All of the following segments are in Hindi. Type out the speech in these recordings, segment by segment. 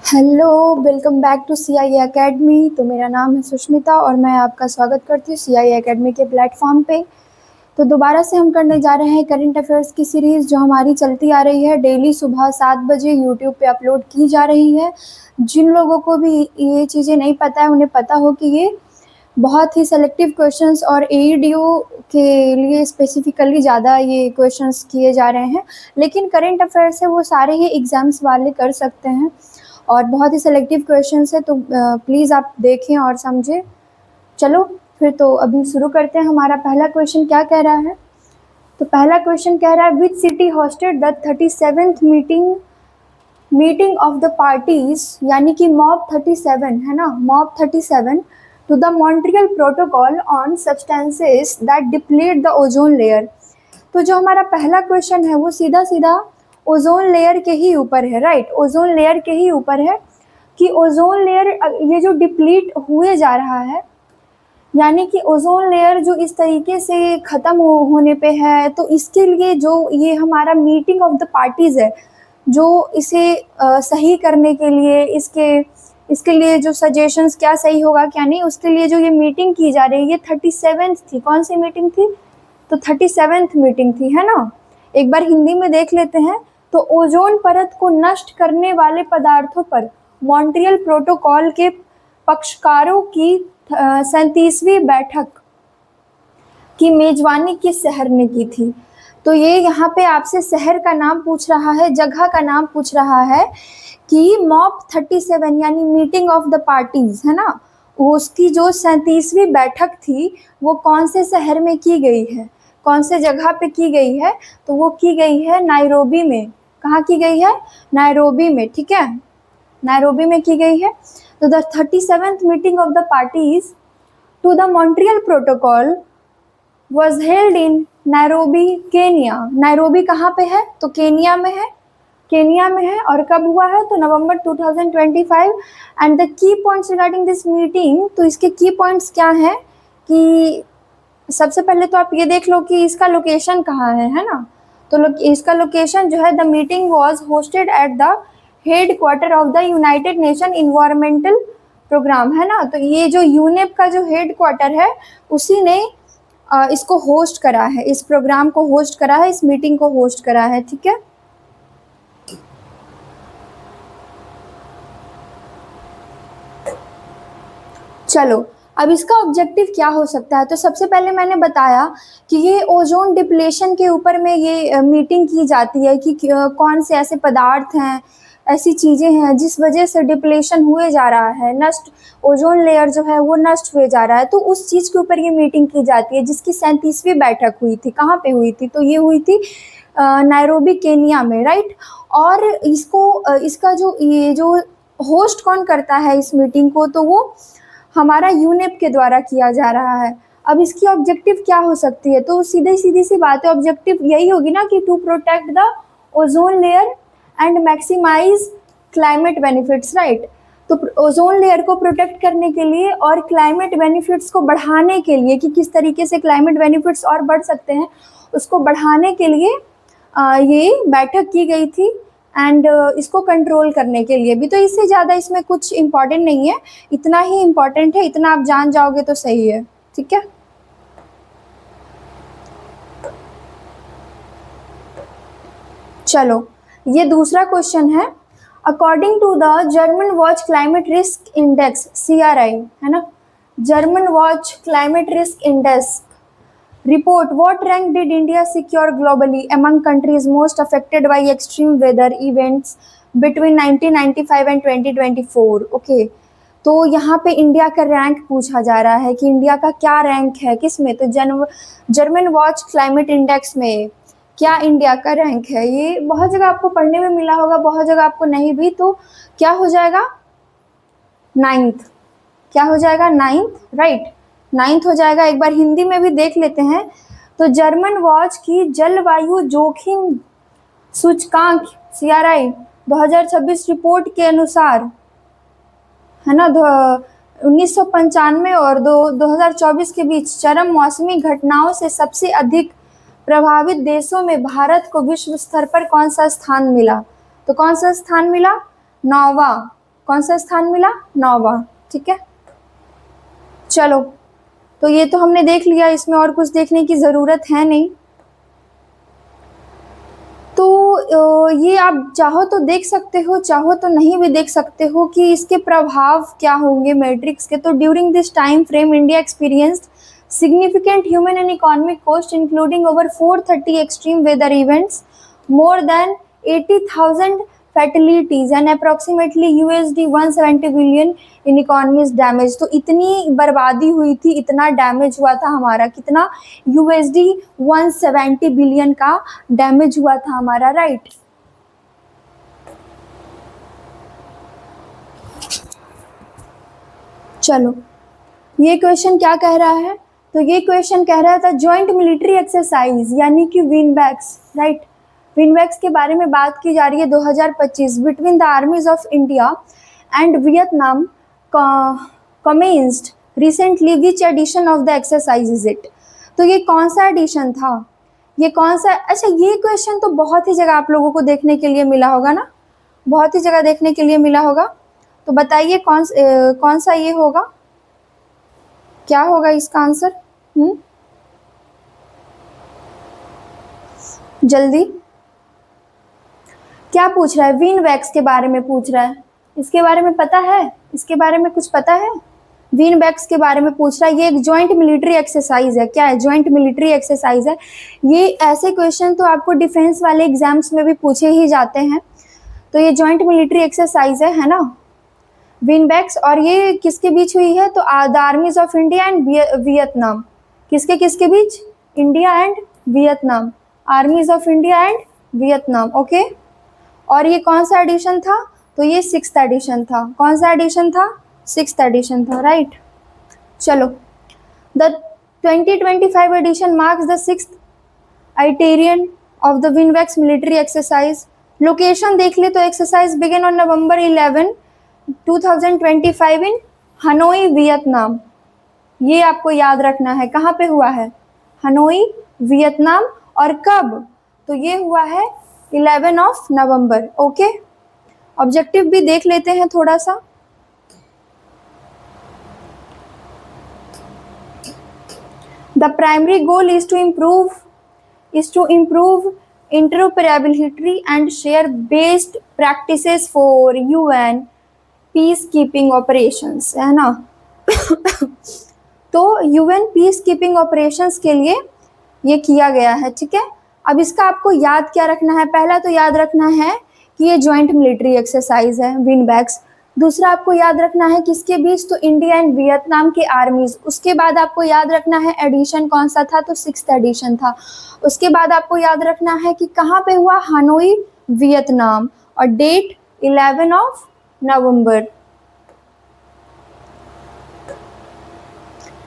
Hello, welcome back to CI academy. तो मेरा नाम है सुष्मिता और मैं आपका स्वागत करती हूँ सीआई एकेडमी के प्लेटफॉर्म पे। तो दोबारा से हम करने जा रहे हैं करंट अफेयर्स की सीरीज़ जो हमारी चलती आ रही है। डेली सुबह 7 बजे यूट्यूब पे अपलोड की जा रही है। जिन लोगों को भी ये चीज़ें नहीं पता है उन्हें पता हो कि ये बहुत ही सेलेक्टिव क्वेश्चंस और एईडीओ के लिए स्पेसिफिकली ज़्यादा ये क्वेश्चंस किए जा रहे हैं, लेकिन करंट अफेयर्स है वो सारे ही एग्ज़ाम्स वाले कर सकते हैं और बहुत ही सेलेक्टिव क्वेश्चंस है। तो प्लीज़ आप देखें और समझें। चलो फिर तो अभी शुरू करते हैं। हमारा पहला क्वेश्चन क्या कह रहा है? तो पहला क्वेश्चन कह रहा है which city hosted the 37th meeting of the parties, यानी कि मॉब 37 है ना, MOP 37 to the Montreal protocol on substances that deplete the ozone layer. तो जो हमारा पहला क्वेश्चन है वो सीधा सीधा ओजोन लेयर के ही ऊपर है, राइट। ओजोन लेयर के ही ऊपर है कि ओजोन लेयर ये जो डिप्लीट हुए जा रहा है, यानी कि ओजोन लेयर जो इस तरीके से ख़त्म होने पे है, तो इसके लिए जो ये हमारा मीटिंग ऑफ द पार्टीज़ है, जो इसे सही करने के लिए इसके लिए जो सजेशंस क्या सही होगा क्या नहीं, उसके लिए जो ये मीटिंग की जा रही है ये 37th थी। कौन सी मीटिंग थी? तो 37th मीटिंग थी, है ना। एक बार हिंदी में देख लेते हैं। तो ओजोन परत को नष्ट करने वाले पदार्थों पर मॉन्ट्रियल प्रोटोकॉल के पक्षकारों की 37वीं बैठक की मेजबानी किस शहर ने की थी? तो ये यहाँ पे आपसे शहर का नाम पूछ रहा है, जगह का नाम पूछ रहा है कि मॉब 37 यानी मीटिंग ऑफ द पार्टीज है ना, उसकी जो 37वीं बैठक थी वो कौन से शहर में की गई है, कौन से जगह पे की गई है? तो वो की गई है नायरोबी में। कहाँ की गई है? नायरोबी में, ठीक है, नायरोबी में की गई है। तो the 37th meeting of the parties to the Montreal protocol was held in Nairobi Kenya. Nairobi कहाँ पे है? तो केनिया में है, केनिया में है। और कब हुआ है? तो नवंबर 2025। And the key points regarding this meeting, तो इसके की पॉइंट्स क्या हैं कि सबसे पहले तो आप ये देख लो कि इसका लोकेशन कहाँ है ना। तो इसका लोकेशन जो है, the meeting was hosted at the head quarter of the United Nation environmental programme, है ना। तो ये जो यूनेप का जो हेड क्वार्टर है उसी ने इसको होस्ट करा है, इस प्रोग्राम को होस्ट करा है, इस मीटिंग को होस्ट करा है, ठीक है। चलो अब इसका ऑब्जेक्टिव क्या हो सकता है? तो सबसे पहले मैंने बताया कि ये ओजोन डिप्लेशन के ऊपर में ये मीटिंग की जाती है कि कौन से ऐसे पदार्थ हैं, ऐसी चीज़ें हैं जिस वजह से डिप्लेशन हुए जा रहा है, नष्ट ओजोन लेयर जो है वो नष्ट हुए जा रहा है। तो उस चीज़ के ऊपर ये मीटिंग की जाती है जिसकी 37वीं बैठक हुई थी। कहाँ पे हुई थी? तो ये हुई थी नैरोबी केनिया में, राइट। और इसका ये जो होस्ट कौन करता है इस मीटिंग को, तो वो हमारा यूनेप के द्वारा किया जा रहा है। अब इसकी ऑब्जेक्टिव क्या हो सकती है? तो सीधी सी बात है, ऑब्जेक्टिव यही होगी ना कि to protect the ozone layer and maximise climate benefits, right. तो ओजोन लेयर को प्रोटेक्ट करने के लिए और क्लाइमेट बेनिफिट्स को बढ़ाने के लिए कि किस तरीके से क्लाइमेट बेनिफिट्स और बढ़ सकते हैं, उसको बढ़ाने के लिए ये बैठक की गई थी। एंड इसको कंट्रोल करने के लिए भी। तो इससे ज़्यादा इसमें कुछ इम्पॉर्टेंट नहीं है, इतना ही इम्पॉर्टेंट है, इतना आप जान जाओगे तो सही है, ठीक है। चलो ये दूसरा क्वेश्चन है। According to the German Watch climate risk index, CRI है ना, German Watch climate risk index report, what rank did India secure globally among countries most affected by extreme weather events between 1995 and 2024? Okay, तो यहाँ पे इंडिया का रैंक पूछा जा रहा है कि इंडिया का क्या रैंक है, किस में? तो जर्मन वॉच क्लाइमेट इंडेक्स में क्या इंडिया का रैंक है? ये बहुत जगह आपको पढ़ने में मिला होगा, बहुत जगह आपको नहीं भी। तो क्या हो जाएगा? 9th। क्या हो जाएगा? 9th, राइट, 9th हो जाएगा। एक बार हिंदी में भी देख लेते हैं। तो जर्मन वॉच की जलवायु जोखिम सूचकांक CRI 2026 रिपोर्ट के अनुसार, है ना, 1995 और 2024 के बीच चरम मौसमी घटनाओं से सबसे अधिक प्रभावित देशों में भारत को विश्व स्तर पर कौन सा स्थान मिला? तो कौन सा स्थान मिला? 9वां। कौन सा स्थान मिला? 9वां। ठीक है, चलो तो ये तो हमने देख लिया, इसमें और कुछ देखने की ज़रूरत है नहीं। तो ये आप चाहो तो देख सकते हो, चाहो तो नहीं भी देख सकते हो कि इसके प्रभाव क्या होंगे मैट्रिक्स के। तो during this time frame India experienced significant human and economic cost including over 430 extreme weather events, more than 80,000 fatalities and approximately USD 170 billion in economies damage। तो इतनी बर्बादी हुई थी, इतना डैमेज हुआ था हमारा, कितना? USD 170 बिलियन का डैमेज हुआ था हमारा, राइट। चलो ये क्वेश्चन क्या कह रहा है? तो ये क्वेश्चन कह रहा था जॉइंट मिलिट्री एक्सरसाइज यानी कि विनबैक्स, राइट। विनबैक्स के बारे में बात की जा रही है 2025 between the armies of India and Vietnam commenced recently, which edition of the exercise is it? तो ये कौन सा एडिशन था? ये कौन सा? अच्छा, ये क्वेश्चन तो बहुत ही जगह आप लोगों को देखने के लिए मिला होगा ना, बहुत ही जगह देखने के लिए मिला होगा। तो बताइए कौन सा ये होगा, क्या होगा इसका आंसर? जल्दी, क्या पूछ रहा है? विनबैक्स के बारे में पूछ रहा है। इसके बारे में पता है? इसके बारे में कुछ पता है? विनबैक्स के बारे में पूछ रहा है। ये एक जॉइंट मिलिट्री एक्सरसाइज है। क्या है? जॉइंट मिलिट्री एक्सरसाइज है। ये ऐसे क्वेश्चन तो आपको डिफेंस वाले एग्जाम्स में भी पूछे ही जाते हैं। तो ये जॉइंट मिलिट्री एक्सरसाइज है ना, विनबैक्स। और ये किसके बीच हुई है? तो the armies of India and Vietnam. किसके बीच? India and Vietnam, armies of India and Vietnam, okay. और ये कौन सा एडिशन था? तो ये 6th एडिशन था। कौन सा एडिशन था? 6th एडिशन था, राइट। चलो, the 2025 edition marks the 6th iteration of the VINBAX military exercise. Location देख ले तो exercise begin on November 11, 2025 in Hanoi, Vietnam. ये आपको याद रखना है, कहाँ पे हुआ है? Hanoi, Vietnam. और कब? तो ये हुआ है 11 नवंबर, ओके। ऑब्जेक्टिव भी देख लेते हैं थोड़ा सा। The primary goal is to improve interoperability and share based practices for UN peace keeping operations, है ना। तो यूएन पीस कीपिंग ऑपरेशंस के लिए ये किया गया है, ठीक है। अब इसका आपको याद क्या रखना है? पहला तो याद रखना है कि ये जॉइंट मिलिट्री एक्सरसाइज है, विनबैक्स। दूसरा आपको याद रखना है किसके बीच? तो इंडिया एंड वियतनाम के आर्मीज। उसके बाद आपको याद रखना है एडिशन कौन सा था? तो 6th एडिशन था। उसके बाद आपको याद रखना है कि कहाँ पे हुआ? Hanoi, Vietnam. और डेट 11 नवंबर।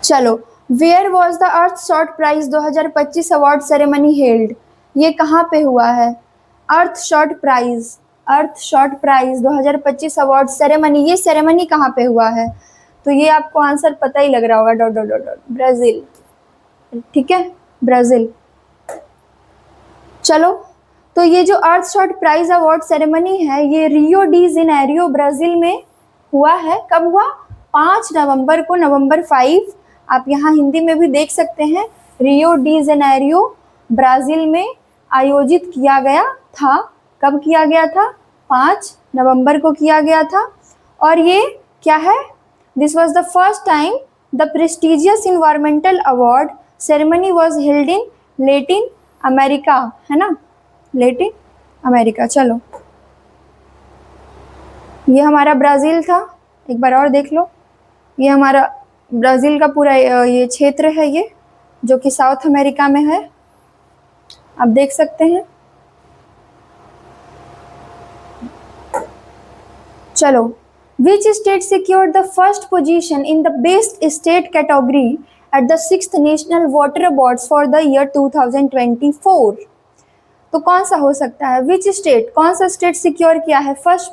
चलो, where was the Earthshot Prize 2025 award ceremony held? ये कहाँ पे हुआ है? Earthshot Prize 2025 award ceremony, ये सेरेमनी कहाँ पे हुआ है? तो ये आपको आंसर पता ही लग रहा होगा, dot dot dot dot, Brazil, ठीक है, ब्राज़ील। चलो, तो ये जो अर्थ शॉर्ट प्राइज अवार्ड सेरेमनी है ये रियो डी जेनेरियो ब्राज़ील में हुआ है। कब हुआ? 5 नवंबर को, November 5। आप यहाँ हिंदी में भी देख सकते हैं, रियो डी जेनेरियो ब्राज़ील में आयोजित किया गया था। कब किया गया था? 5 नवंबर को किया गया था। और ये क्या है? This was the first time the prestigious environmental award ceremony was held in Latin America, है ना, लैटिन अमेरिका। चलो, ये हमारा ब्राज़ील था। एक बार और देख लो, ये हमारा ब्राज़ील का पूरा ये क्षेत्र है, ये जो कि साउथ अमेरिका में है, आप देख सकते हैं। चलो, which state secured the first position in the best state category at the 6th national water awards for the year 2024? तो कौन सा हो सकता है? विच स्टेट, कौन सा स्टेट सिक्योर किया है first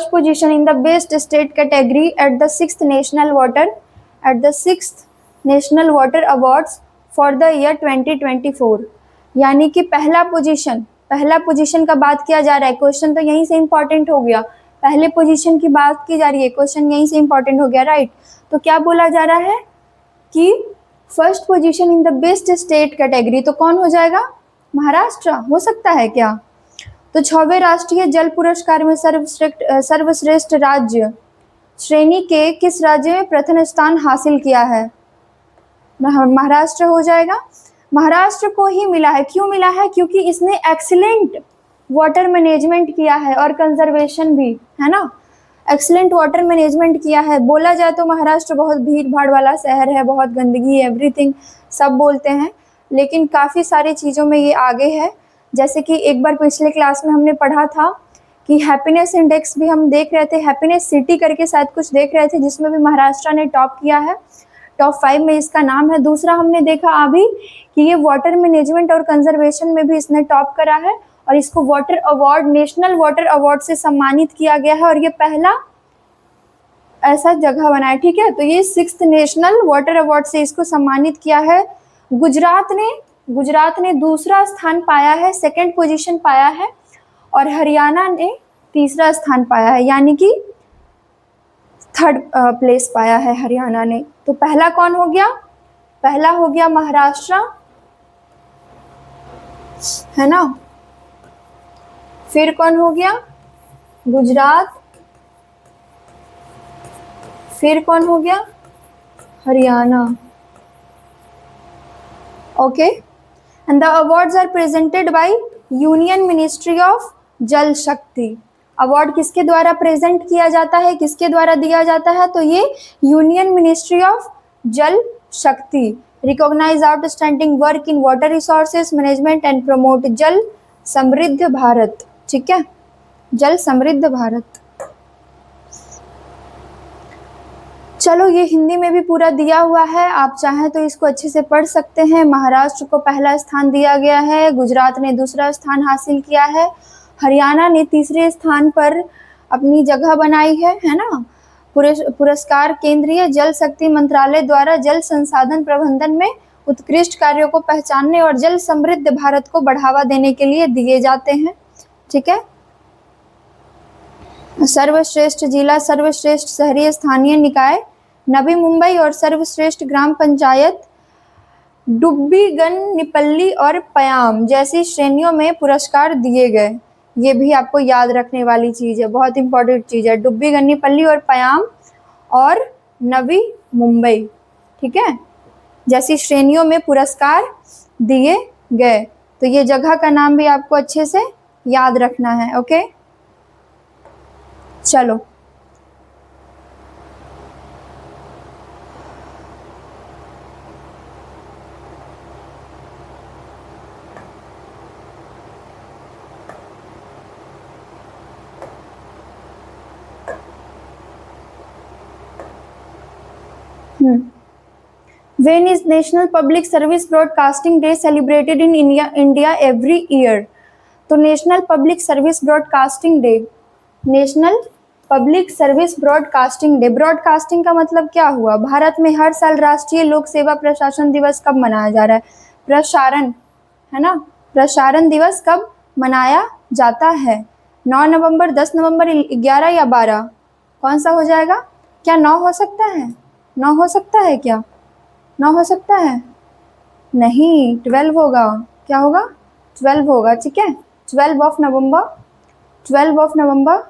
position in the best state category at the 6th national water awards for the year 2024? यानी कि पहला पोजीशन का बात किया जा रहा है। क्वेश्चन तो यहीं से इंपॉर्टेंट हो गया। पहले पोजीशन की बात की जा रही है, क्वेश्चन यहीं से इंपॉर्टेंट हो गया, राइट। तो क्या बोला जा रहा है कि first position in the best state category, तो कौन हो जाएगा, महाराष्ट्र हो सकता है क्या। तो 6वें राष्ट्रीय जल पुरस्कार में सर्वश्रेष्ठ राज्य श्रेणी के किस राज्य में प्रथम स्थान हासिल किया है, महाराष्ट्र हो जाएगा। महाराष्ट्र को ही मिला है, क्यों मिला है, क्योंकि इसने एक्सीलेंट वाटर मैनेजमेंट किया है और कंजर्वेशन भी, है ना, एक्सीलेंट वाटर मैनेजमेंट किया है। बोला जाए तो महाराष्ट्र बहुत भीड़ भाड़ वाला शहर है, बहुत गंदगी, एवरीथिंग सब बोलते हैं, लेकिन काफ़ी सारी चीज़ों में ये आगे है। जैसे कि एक बार पिछले क्लास में हमने पढ़ा था कि हैप्पीनेस इंडेक्स भी हम देख रहे थे, हैप्पीनेस सिटी करके शायद कुछ देख रहे थे, जिसमें भी महाराष्ट्र ने टॉप किया है, टॉप 5 में इसका नाम है। दूसरा हमने देखा अभी कि ये वाटर मैनेजमेंट और कंजर्वेशन में भी इसने टॉप करा है और इसको water award, national water award से सम्मानित किया गया है और ये पहला ऐसा जगह बना है, ठीक है। तो ये 6th नेशनल वाटर अवार्ड से इसको सम्मानित किया है। गुजरात ने दूसरा स्थान पाया है, 2nd पोजीशन पाया है, और हरियाणा ने 3रा स्थान पाया है, यानी कि 3rd प्लेस पाया है हरियाणा ने। तो पहला कौन हो गया, पहला हो गया महाराष्ट्र, है ना, फिर कौन हो गया, गुजरात, फिर कौन हो गया, Haryana, okay. And the awards are presented by union ministry of Jal Shakti. Award किसके द्वारा प्रेजेंट किया जाता है, किसके द्वारा दिया जाता है, तो ये union ministry of Jal Shakti. Recognise outstanding work in water resources management and promote Jal Samriddh Bharat, ठीक है, जल समृद्ध भारत। चलो ये हिंदी में भी पूरा दिया हुआ है, आप चाहें तो इसको अच्छे से पढ़ सकते हैं। महाराष्ट्र को पहला स्थान दिया गया है, गुजरात ने दूसरा स्थान हासिल किया है, हरियाणा ने 3रे स्थान पर अपनी जगह बनाई है ना। पुरस्कार केंद्रीय जल शक्ति मंत्रालय द्वारा जल संसाधन प्रबंधन में उत्कृष्ट कार्यों को पहचानने और जल समृद्ध भारत को बढ़ावा देने के लिए दिए जाते हैं, ठीक है। सर्वश्रेष्ठ जिला, सर्वश्रेष्ठ शहरी स्थानीय निकाय नवी मुंबई और सर्वश्रेष्ठ ग्राम पंचायत डुब्बीगन्निपल्ली और पयाम जैसी श्रेणियों में पुरस्कार दिए गए। ये भी आपको याद रखने वाली चीज़ है, बहुत इंपॉर्टेंट चीज़ है, डुब्बीगन्निपल्ली और पयाम और नवी मुंबई, ठीक है, जैसी श्रेणियों में पुरस्कार दिए गए। तो ये जगह का नाम भी आपको अच्छे से याद रखना है, ओके। चलो When is National Public Service Broadcasting Day celebrated in India every year? तो national public service broadcasting day, national public service broadcasting day, broadcasting का मतलब क्या हुआ, भारत में हर साल राष्ट्रीय लोक सेवा प्रशासन दिवस कब मनाया जा रहा है, प्रसारण, है ना, प्रसारण दिवस कब मनाया जाता है, 9 नवंबर, 10 नवंबर, 11 या 12, कौन सा हो जाएगा, क्या 9 हो सकता है, 9 हो सकता है क्या, 9 हो सकता है, नहीं 12 होगा, क्या होगा, 12 होगा, ठीक है, 12 ऑफ नवंबर, 12 ऑफ नवंबर।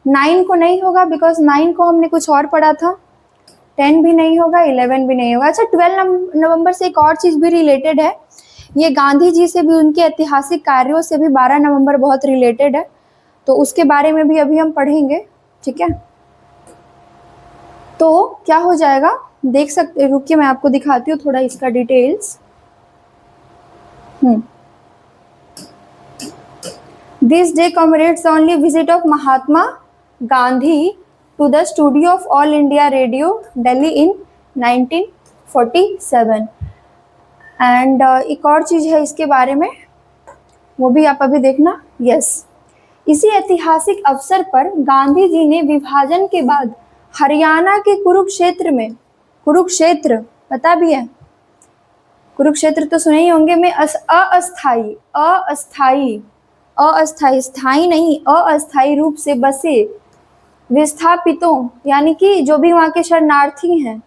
9 को नहीं होगा बिकॉज 9 को हमने कुछ और पढ़ा था, 10 भी नहीं होगा, 11 भी नहीं होगा। अच्छा 12 नवंबर से एक और चीज़ भी रिलेटेड है, ये गांधी जी से भी, उनके ऐतिहासिक कार्यों से भी 12 नवंबर बहुत रिलेटेड है, तो उसके बारे में भी अभी हम पढ़ेंगे, ठीक है। तो क्या हो जाएगा, देख सकते, रुकिए मैं आपको दिखाती हूँ थोड़ा इसका details. This day commemorates the only visit of Mahatma Gandhi to the studio of All India Radio, Delhi in 1947. And एक और चीज़ है इसके बारे में, वो भी आप अभी देखना। यस, इसी ऐतिहासिक अवसर पर गांधी जी ने विभाजन के बाद हरियाणा के कुरुक्षेत्र में, कुरुक्षेत्र पता भी है, कुरुक्षेत्र तो सुने ही होंगे, में अस्थाई, स्थाई नहीं, अस्थाई रूप से बसे विस्थापितों यानी कि जो भी वहाँ के शरणार्थी हैं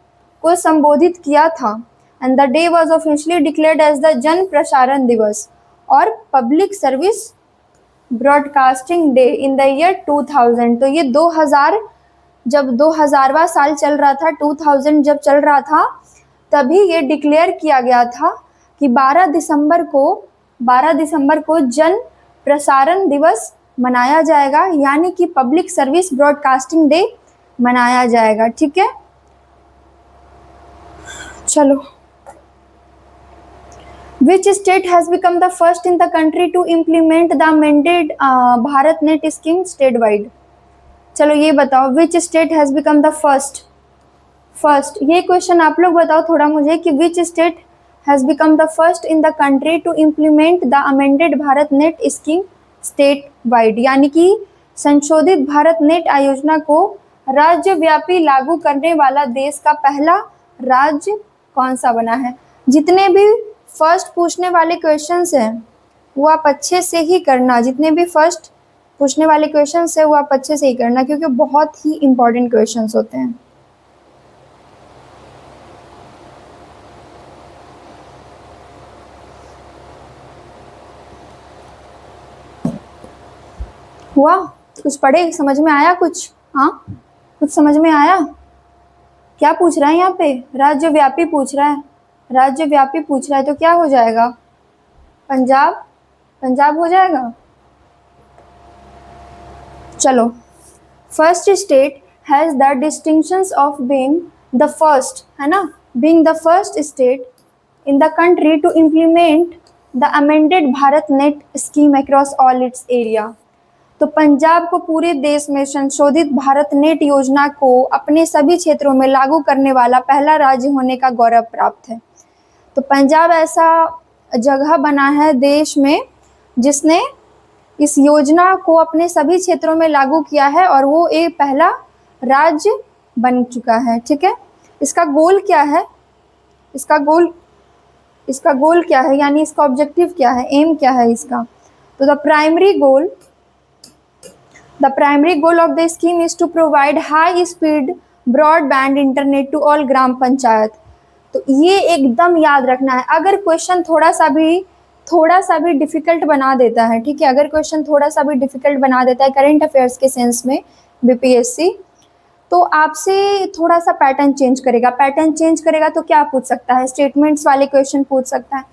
को संबोधित किया था। And the day was officially declared as the Jan Prasaran Diwas और public service broadcasting day in the year 2000। तो ये 2000, जब 2000वां साल चल रहा था, 2000 जब चल रहा था, तभी ये डिक्लेयर किया गया था कि 12 दिसंबर को जन प्रसारण दिवस मनाया जाएगा, यानी कि पब्लिक सर्विस ब्रॉडकास्टिंग डे मनाया जाएगा। ठीक है, चलो। Which state has become the first in the country to implement the amended BharatNet scheme statewide? चलो ये बताओ, which state has become the first? ये क्वेश्चन आप लोग बताओ थोड़ा मुझे कि which state has become the first in the country to implement the amended BharatNet scheme statewide, यानी कि संशोधित भारत नेट आयोजना को राज्यव्यापी लागू करने वाला देश का पहला राज्य कौन सा बना है। जितने भी फर्स्ट पूछने वाले क्वेश्चंस हैं वो आप अच्छे से ही करना, जितने भी फर्स्ट पूछने वाले क्वेश्चंस हैं वो आप अच्छे से ही करना, क्योंकि बहुत ही इंपॉर्टेंट क्वेश्चंस होते हैं। हुआ कुछ पढ़े, समझ में आया कुछ? हाँ, कुछ समझ में आया? क्या पूछ रहा है यहाँ पे? राज्यव्यापी पूछ रहा है, राज्यव्यापी पूछ रहा है, तो क्या हो जाएगा? पंजाब हो जाएगा। चलो, first state has the distinctions of being the first, है ना, being the first state in the country to implement the amended Bharat net scheme across all its area. तो पंजाब को पूरे देश में संशोधित भारत नेट योजना को अपने सभी क्षेत्रों में लागू करने वाला पहला राज्य होने का गौरव प्राप्त है। तो पंजाब ऐसा जगह बना है देश में जिसने इस योजना को अपने सभी क्षेत्रों में लागू किया है और वो एक पहला राज्य बन चुका है। ठीक है, इसका गोल क्या है? इसका गोल क्या है, यानी इसका ऑब्जेक्टिव क्या है, एम क्या है इसका? तो the primary goal of the scheme is to provide high speed broadband internet to all ग्राम पंचायत। तो ये एकदम याद रखना है। अगर क्वेश्चन थोड़ा सा भी डिफिकल्ट बना देता है, ठीक है, अगर क्वेश्चन थोड़ा सा भी डिफिकल्ट बना देता है करंट अफेयर्स के सेंस में बीपीएससी, तो आपसे थोड़ा सा पैटर्न चेंज करेगा तो क्या पूछ सकता है? स्टेटमेंट्स वाले क्वेश्चन पूछ सकता है।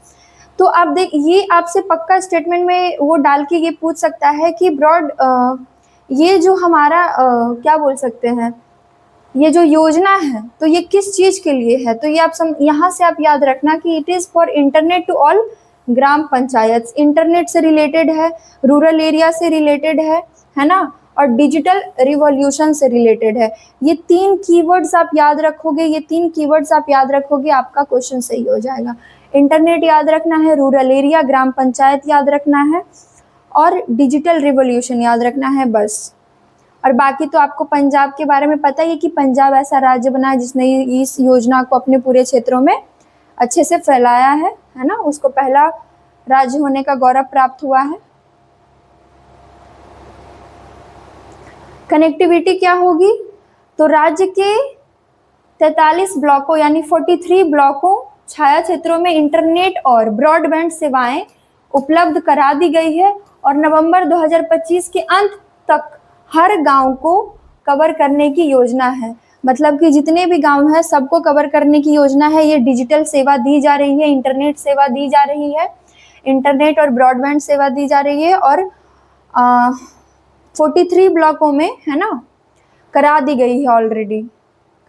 तो आप देख, ये आपसे पक्का स्टेटमेंट में वो डाल के ये पूछ सकता है कि ये जो हमारा क्या बोल सकते हैं, ये जो योजना है तो ये किस चीज़ के लिए है? तो ये आप यहाँ से आप याद रखना कि it is for internet to all gram panchayat. Internet से रिलेटेड है, रूरल एरिया से रिलेटेड है ना, और डिजिटल रिवॉल्यूशन से रिलेटेड है। ये 3 कीवर्ड्स आप याद रखोगे, आपका क्वेश्चन सही हो जाएगा। इंटरनेट याद रखना है, रूरल एरिया, ग्राम पंचायत याद रखना है और डिजिटल रिवॉल्यूशन याद रखना है, बस। और बाकी तो आपको पंजाब के बारे में पता ही है कि पंजाब ऐसा राज्य बना है जिसने इस योजना को अपने पूरे क्षेत्रों में अच्छे से फैलाया है ना, उसको पहला राज्य होने का गौरव प्राप्त हुआ है। कनेक्टिविटी क्या होगी? तो राज्य के 43 ब्लॉकों यानी 43 ब्लॉकों छाया क्षेत्रों में इंटरनेट और ब्रॉडबैंड सेवाएं उपलब्ध करा दी गई है और नवंबर 2025 के अंत तक हर गांव को कवर करने की योजना है। मतलब कि जितने भी गांव हैं सबको कवर करने की योजना है। ये डिजिटल सेवा दी जा रही है, इंटरनेट सेवा दी जा रही है, इंटरनेट और ब्रॉडबैंड सेवा दी जा रही है और 43 ब्लॉकों में, है ना, करा दी गई है, ऑलरेडी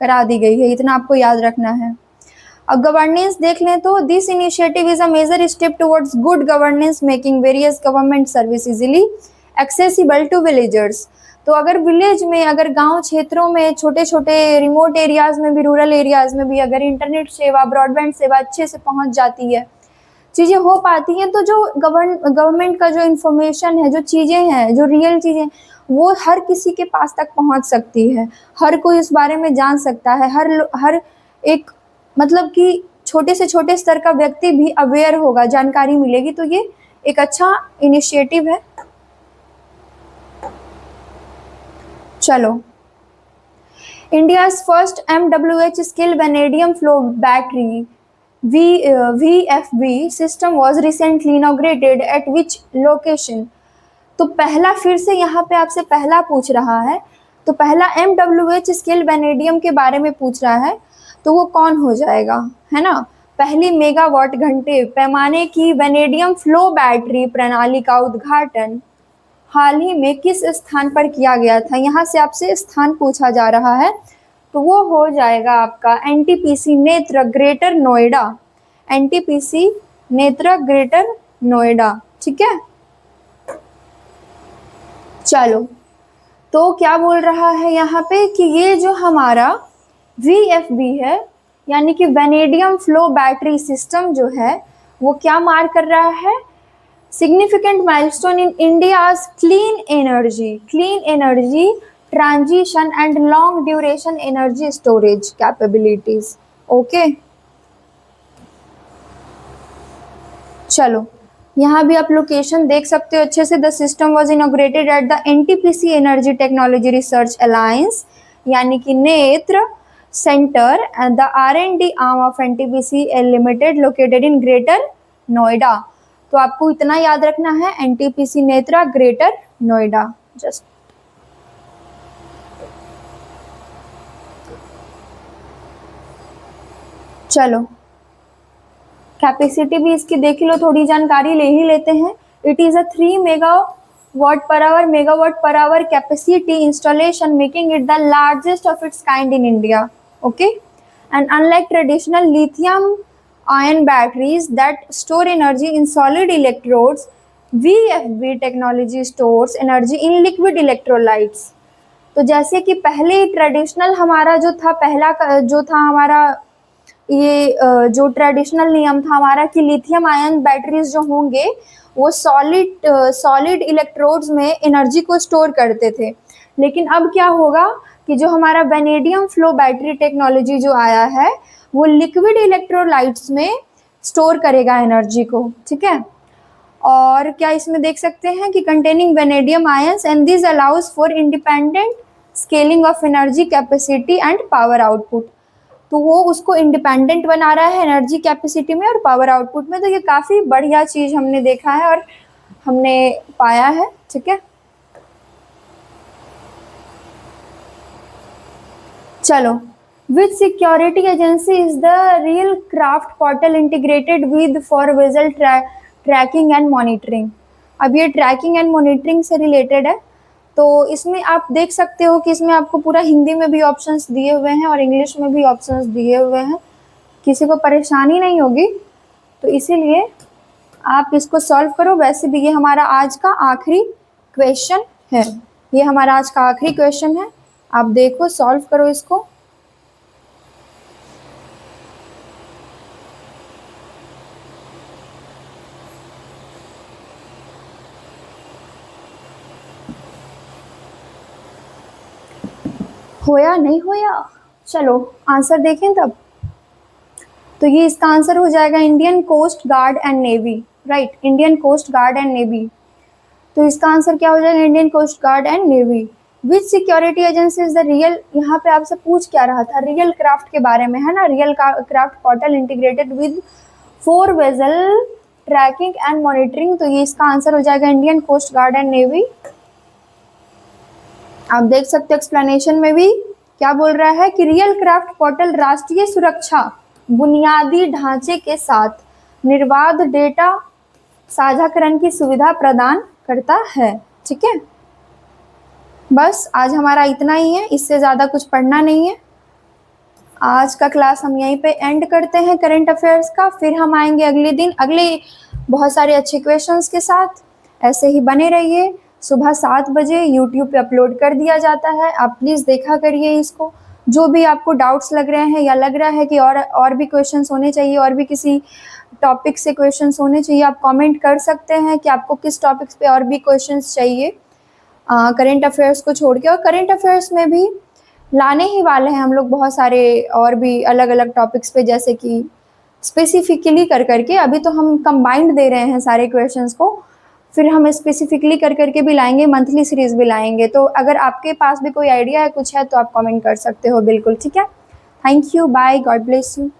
करा दी गई है। इतना आपको याद रखना है। अब गवर्नेंस देख लें तो this initiative is a major step towards good governance making various government service easily accessible to villagers. तो अगर विलेज में, अगर गांव क्षेत्रों में, छोटे छोटे रिमोट एरियाज में भी, रूरल एरियाज में भी अगर इंटरनेट सेवा, ब्रॉडबैंड सेवा अच्छे से पहुंच जाती है, चीज़ें हो पाती हैं, तो जो गवर्नमेंट का जो इन्फॉर्मेशन है, जो चीज़ें हैं, जो रियल चीज़ें, वो हर किसी के पास तक पहुंच सकती है। हर कोई इस बारे में जान सकता है। हर एक, मतलब कि छोटे से छोटे स्तर का व्यक्ति भी अवेयर होगा, जानकारी मिलेगी। तो ये एक अच्छा इनिशिएटिव है। चलो, India's first MWH scale vanadium flow battery VFB system was recently inaugurated at which location? तो पहला फिर से यहाँ पे आपसे पहला पूछ रहा है, तो पहला MWH स्केल वैनेडियम के बारे में पूछ रहा है, तो वो कौन हो जाएगा, है ना। पहली मेगावाट घंटे पैमाने की वैनेडियम फ्लो बैटरी प्रणाली का उद्घाटन हाल ही में किस स्थान पर किया गया था। यहाँ से आपसे स्थान पूछा जा रहा है, तो वो हो जाएगा आपका NTPC नेत्र ग्रेटर नोएडा, NTPC नेत्र ग्रेटर नोएडा, ठीक है। चलो, तो क्या बोल रहा है यहाँ पे कि ये जो हमारा VFB है, यानी कि वैनेडियम फ्लो बैटरी सिस्टम जो है, वो क्या मार्क कर रहा है, significant milestone in India's clean energy transition and long duration energy storage capabilities. Okay, चलो यहाँ भी आप लोकेशन देख सकते हो अच्छे से। The system was inaugurated at the NTPC energy technology research alliance, यानी कि नेत्र centre and the R&D arm of NTPC limited located in greater Noida. तो आपको इतना याद रखना है, NTPC Netra greater Noida. Just चलो, कैपेसिटी भी इसकी देख लो, थोड़ी जानकारी ले ही लेते हैं। It is a 3 megawatt per hour capacity installation, making it the largest of its kind in India. Okay, and unlike traditional lithium ion batteries that store energy in solid electrodes, VFB technology stores energy in liquid electrolytes। तो जैसे कि पहले ट्रेडिशनल हमारा जो था, पहला जो था हमारा ये जो ट्रेडिशनल नियम था हमारा कि लिथियम आयन बैटरीज जो होंगे वो सॉलिड इलेक्ट्रोड्स में एनर्जी को स्टोर करते थे। लेकिन अब क्या होगा कि जो हमारा वैनेडियम फ्लो बैटरी टेक्नोलॉजी जो आया है, वो लिक्विड इलेक्ट्रोलाइट्स में स्टोर करेगा एनर्जी को, ठीक है। और क्या इसमें देख सकते हैं कि containing vanadium ions and this allows for independent scaling of energy capacity and power output. तो वो उसको इंडिपेंडेंट बना रहा है एनर्जी कैपेसिटी में और पावर आउटपुट में। तो ये काफ़ी बढ़िया चीज़ हमने देखा है और हमने पाया है, ठीक है। चलो, which security agency is the real craft portal integrated with for vessel tracking and monitoring। अब ये ट्रैकिंग एंड मॉनिटरिंग से रिलेटेड है, तो इसमें आप देख सकते हो कि इसमें आपको पूरा हिंदी में भी ऑप्शंस दिए हुए हैं और इंग्लिश में भी ऑप्शंस दिए हुए हैं, किसी को परेशानी नहीं होगी, तो इसीलिए आप इसको सॉल्व करो। वैसे भी ये हमारा आज का आखिरी क्वेश्चन है, ये हमारा आज का आखिरी क्वेश्चन है। आप देखो, सॉल्व करो इसको। होया नहीं होया, चलो आंसर देखें तब। तो ये इसका आंसर हो जाएगा Indian coast guard and navy, right, Indian coast guard and navy. तो इसका आंसर क्या हो जाएगा, Indian coast guard and navy. Which security agency is the real, यहाँ पे आपसे पूछ क्या रहा था, रियल क्राफ्ट के बारे में, है ना। Real craft portal integrated with 4 vessel tracking and monitoring. तो ये इसका आंसर हो जाएगा Indian coast guard and navy. आप देख सकते हो एक्सप्लेनेशन में भी क्या बोल रहा है कि रियल क्राफ्ट पोर्टल राष्ट्रीय सुरक्षा बुनियादी ढांचे के साथ निर्बाध डेटा साझाकरण की सुविधा प्रदान करता है, ठीक है। बस आज हमारा इतना ही है, इससे ज़्यादा कुछ पढ़ना नहीं है। आज का क्लास हम यहीं पे एंड करते हैं करंट अफेयर्स का। फिर हम आएंगे अगले दिन अगले बहुत सारे अच्छे क्वेश्चंस के साथ। ऐसे ही बने रहिए। सुबह 7 बजे यूट्यूब पे अपलोड कर दिया जाता है, आप प्लीज़ देखा करिए इसको। जो भी आपको डाउट्स लग रहे हैं या लग रहा है कि और भी क्वेश्चंस होने चाहिए, और भी किसी टॉपिक से क्वेश्चंस होने चाहिए, आप कमेंट कर सकते हैं कि आपको किस टॉपिक्स पे और भी क्वेश्चंस चाहिए करंट अफेयर्स को छोड़ के। और करंट अफेयर्स में भी लाने ही वाले हैं हम लोग बहुत सारे और भी अलग अलग टॉपिक्स पे, जैसे कि स्पेसिफिकली कर करके। अभी तो हम कंबाइंड दे रहे हैं सारे क्वेश्चंस को, फिर हम स्पेसिफिकली कर करके भी लाएंगे, मंथली सीरीज़ भी लाएंगे। तो अगर आपके पास भी कोई आइडिया है, कुछ है, तो आप कमेंट कर सकते हो बिल्कुल, ठीक है। Thank you, bye, God bless you.